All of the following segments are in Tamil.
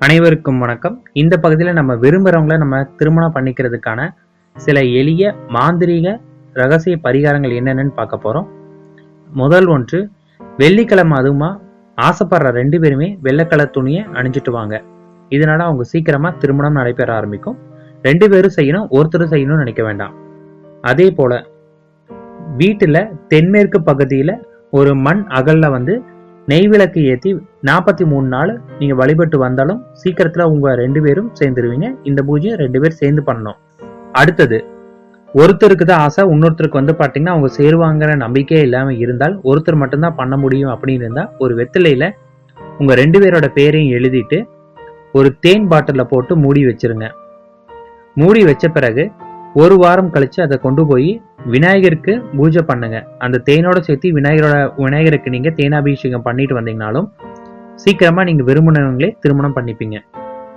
அனைவருக்கும் வணக்கம். இந்த பகுதியில் நம்ம விரும்புகிறவங்கள நம்ம திருமணம் பண்ணிக்கிறதுக்கான சில எளிய மாந்திரீக ரகசிய பரிகாரங்கள் என்னென்னு பார்க்க போகிறோம். முதல் ஒன்று, வெள்ளிக்கிழமை அதுவுமா ஆசைப்படுற 2 பேருமே வெள்ளைக்கலர் துணியை அணிஞ்சிட்டு வாங்க. இதனால அவங்க சீக்கிரமா திருமணம் நடைபெற ஆரம்பிக்கும். 2 பேரும் செய்யணும், ஒருத்தரும் செய்யணும்னு நினைக்க வேண்டாம். அதே போல வீட்டுல தென்மேற்கு பகுதியில ஒரு மண் அகல்ல நெய் விளக்கு ஏற்றி 43 நாள் நீங்க வழிபட்டு வந்தாலும் சீக்கிரத்துல உங்க 2 பேரும் சேர்ந்துருவீங்க. இந்த பூஜையை 2 பேர் சேர்ந்து பண்ணணும். அடுத்தது, ஒருத்தருக்கு தான் ஆசை, இன்னொருத்தருக்கு பாத்தீங்கன்னா அவங்க சேருவாங்கிற நம்பிக்கையே இல்லாம இருந்தால் ஒருத்தர் மட்டும்தான் பண்ண முடியும் அப்படின்னு இருந்தா ஒரு வெத்திலையில உங்க 2 பேரோட பேரையும் எழுதிட்டு ஒரு தேன் பாட்டில போட்டு மூடி வச்சிருங்க. மூடி வச்ச பிறகு ஒரு வாரம் கழிச்சு அதை கொண்டு போய் விநாயகருக்கு பூஜை பண்ணுங்க. அந்த தேனோட சேர்த்து விநாயகருக்கு நீங்க தேனாபிஷேகம் பண்ணிட்டு வந்தீங்கனாலும் சீக்கிரமா நீங்க விரும்பினவங்களே திருமணம் பண்ணிப்பீங்க.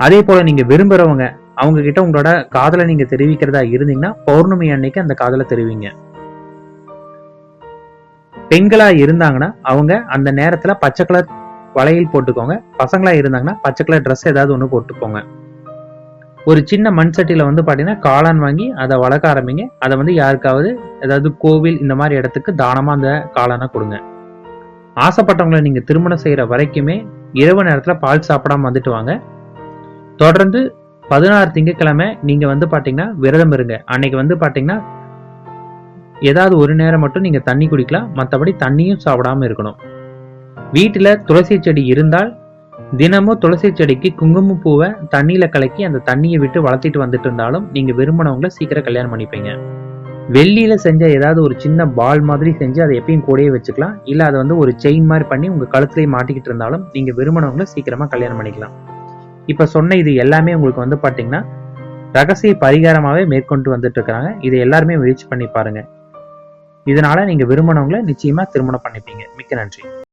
அதே போல நீங்க விரும்புறவங்க அவங்க கிட்ட உங்களோட காதலை நீங்க தெரிவிக்கிறதா இருந்தீங்கன்னா பௌர்ணமி அன்னைக்கு அந்த காதலை தெரிவிங்க. பெண்களா இருந்தாங்கன்னா அவங்க அந்த நேரத்துல பச்சை கலர் வளையல் போட்டுக்கோங்க. பசங்களா இருந்தாங்கன்னா பச்சை கலர் ட்ரெஸ் ஏதாவது ஒண்ணு போட்டுக்கோங்க. ஒரு சின்ன மண் சட்டியில பாத்தீங்கன்னா காளான் வாங்கி அதை வளர்க்க ஆரம்பிங்க. அதை யாருக்காவது ஏதாவது கோவில் இந்த மாதிரி இடத்துக்கு தானமா அந்த காளானை கொடுங்க. ஆசைப்பட்டவங்களை நீங்க திருமணம் செய்யற வரைக்குமே இரவு நேரத்துல பால் சாப்பிடாம வந்துட்டு வாங்க. தொடர்ந்து 16 திங்கட்கிழமை நீங்க பாத்தீங்கன்னா விரதம் இருங்க. அன்னைக்கு பாத்தீங்கன்னா ஏதாவது ஒரு நேரம் மட்டும் நீங்க தண்ணி குடிக்கலாம், மற்றபடி தண்ணியும் சாப்பிடாம இருக்கணும். வீட்டுல துளசி செடி இருந்தால் தினமும் துளசி செடிக்கு குங்குமப்பூவை தண்ணியில கலக்கி அந்த தண்ணியை விட்டு வளர்த்திட்டு வந்துட்டு இருந்தாலும் நீங்க விரும்பினவங்களை சீக்கிரம் கல்யாணம் பண்ணிப்பீங்க. வெள்ளியில செஞ்ச ஏதாவது ஒரு சின்ன பால் மாதிரி செஞ்சு அதை எப்பயும் கூடயே வச்சுக்கலாம். இல்ல அதை ஒரு செயின் மாதிரி பண்ணி உங்க கழுத்துலயே மாட்டிக்கிட்டு இருந்தாலும் நீங்க விரும்பினவங்களை சீக்கிரமா கல்யாணம் பண்ணிக்கலாம். இப்ப சொன்ன இது எல்லாமே உங்களுக்கு பாத்தீங்கன்னா ரகசிய பரிகாரமாவே மேற்கொண்டு வந்துட்டு இருக்காங்க. இதை எல்லாருமே முயற்சி பண்ணி பாருங்க. இதனால நீங்க விரும்பினவங்களை நிச்சயமா திருமணம் பண்ணிப்பீங்க. மிக்க நன்றி.